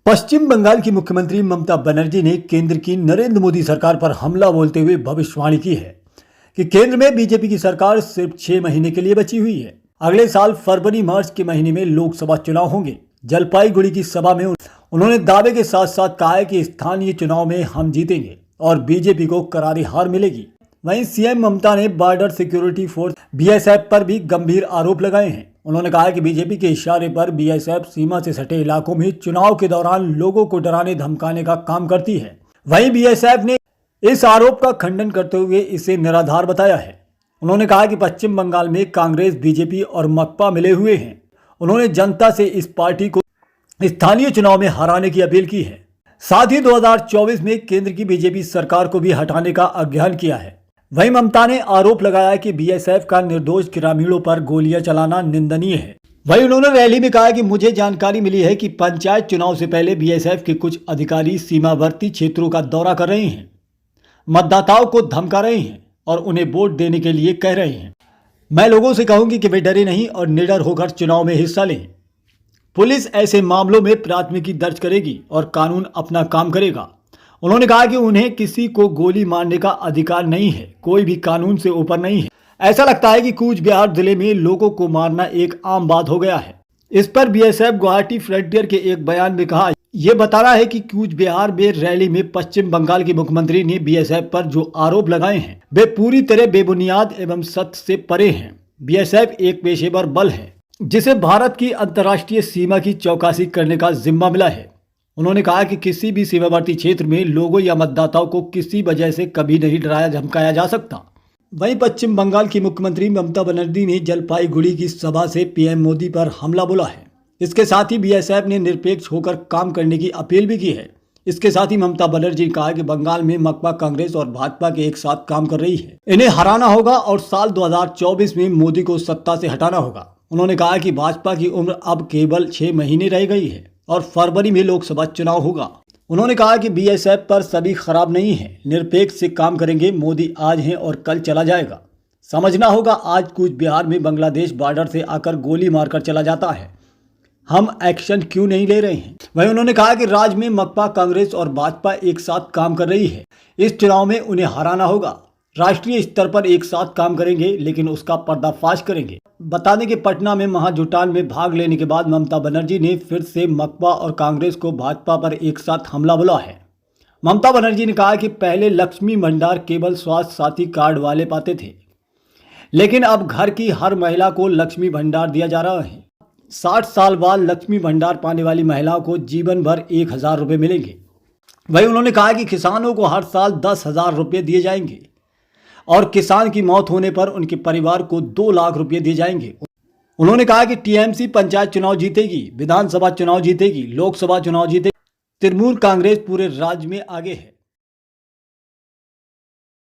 पश्चिम बंगाल की मुख्यमंत्री ममता बनर्जी ने केंद्र की नरेंद्र मोदी सरकार पर हमला बोलते हुए भविष्यवाणी की है कि केंद्र में बीजेपी की सरकार सिर्फ 6 महीने के लिए बची हुई है। अगले साल फरवरी मार्च के महीने में लोकसभा चुनाव होंगे। जलपाईगुड़ी की सभा में उन्होंने दावे के साथ साथ कहा है कि स्थानीय चुनाव में हम जीतेंगे और बीजेपी को करारी हार मिलेगी। वहीं सीएम ममता ने बॉर्डर सिक्योरिटी फोर्स बीएसएफ पर भी गंभीर आरोप लगाए हैं। उन्होंने कहा कि बीजेपी के इशारे पर बीएसएफ सीमा से सटे इलाकों में चुनाव के दौरान लोगों को डराने धमकाने का काम करती है। वहीं बीएसएफ ने इस आरोप का खंडन करते हुए इसे निराधार बताया है। उन्होंने कहा कि पश्चिम बंगाल में कांग्रेस, बीजेपी और मकपा मिले हुए हैं। उन्होंने जनता से इस पार्टी को स्थानीय चुनाव में हराने की अपील की है। साथ ही 2024 में केंद्र की बीजेपी सरकार को भी हटाने का आह्वान किया है। वहीं ममता ने आरोप लगाया कि बीएसएफ का निर्दोष ग्रामीणों पर गोलियां चलाना निंदनीय है। वहीं उन्होंने रैली में कहा कि मुझे जानकारी मिली है कि पंचायत चुनाव से पहले बीएसएफ के कुछ अधिकारी सीमावर्ती क्षेत्रों का दौरा कर रहे हैं, मतदाताओं को धमका रहे हैं और उन्हें वोट देने के लिए कह रहे हैं। मैं लोगों से कहूंगी कि वे डरे नहीं और निडर होकर चुनाव में हिस्सा लें। पुलिस ऐसे मामलों में प्राथमिकी दर्ज करेगी और कानून अपना काम करेगा। उन्होंने कहा कि उन्हें किसी को गोली मारने का अधिकार नहीं है, कोई भी कानून से ऊपर नहीं है। ऐसा लगता है कि कूच बिहार जिले में लोगों को मारना एक आम बात हो गया है। इस पर बीएसएफ गुवाहाटी फ्रंटियर के एक बयान में कहा, यह बताना है कि कूच बिहार में रैली में पश्चिम बंगाल की मुख्यमंत्री ने बीएसएफ पर जो आरोप लगाए हैं वे पूरी तरह बेबुनियाद एवं सत्य से परे हैं। बीएसएफ एक पेशेवर बल है जिसे भारत की अंतर्राष्ट्रीय सीमा की चौकसी करने का जिम्मा मिला है। उन्होंने कहा कि किसी भी सीमावर्ती क्षेत्र में लोगों या मतदाताओं को किसी वजह से कभी नहीं डराया धमकाया जा सकता। वहीं पश्चिम बंगाल की मुख्यमंत्री ममता बनर्जी ने जलपाईगुड़ी की सभा से पीएम मोदी पर हमला बोला है। इसके साथ ही बीएसएफ ने निरपेक्ष होकर काम करने की अपील भी की है। इसके साथ ही ममता बनर्जी ने कहा कि बंगाल में मकपा, कांग्रेस और भाजपा के एक साथ काम कर रही है। इन्हें हराना होगा और साल 2024 में मोदी को सत्ता से हटाना होगा। उन्होंने कहा कि भाजपा की उम्र अब केवल 6 महीने रह गई है और फरवरी में लोकसभा चुनाव होगा। उन्होंने कहा कि बीएसएफ पर सभी खराब नहीं है, निरपेक्ष से काम करेंगे। मोदी आज है और कल चला जाएगा। समझना होगा, आज कूच बिहार में बांग्लादेश बॉर्डर से आकर गोली मारकर चला जाता है, हम एक्शन क्यों नहीं ले रहे हैं। वहीं उन्होंने कहा कि राज्य में मकपा, कांग्रेस और भाजपा एक साथ काम कर रही है। इस चुनाव में उन्हें हराना होगा। राष्ट्रीय स्तर पर एक साथ काम करेंगे लेकिन उसका पर्दाफाश करेंगे। बता दें कि पटना में महाजुटान में भाग लेने के बाद ममता बनर्जी ने फिर से मकपा और कांग्रेस को भाजपा पर एक साथ हमला बोला है। ममता बनर्जी ने कहा कि पहले लक्ष्मी भंडार केवल स्वास्थ्य साथी कार्ड वाले पाते थे, लेकिन अब घर की हर महिला को लक्ष्मी भंडार दिया जा रहा है। 60 साल बाद लक्ष्मी भंडार पाने वाली महिलाओं को जीवन भर 1000 रुपये मिलेंगे। वहीं उन्होंने कहा कि किसानों को हर साल 10,000 रुपये दिए जाएंगे और किसान की मौत होने पर उनके परिवार को 2 लाख रुपये दिए जाएंगे। उन्होंने कहा कि टीएमसी पंचायत चुनाव जीतेगी, विधानसभा चुनाव जीतेगी, लोकसभा चुनाव जीतेगी। तृणमूल कांग्रेस पूरे राज्य में आगे है।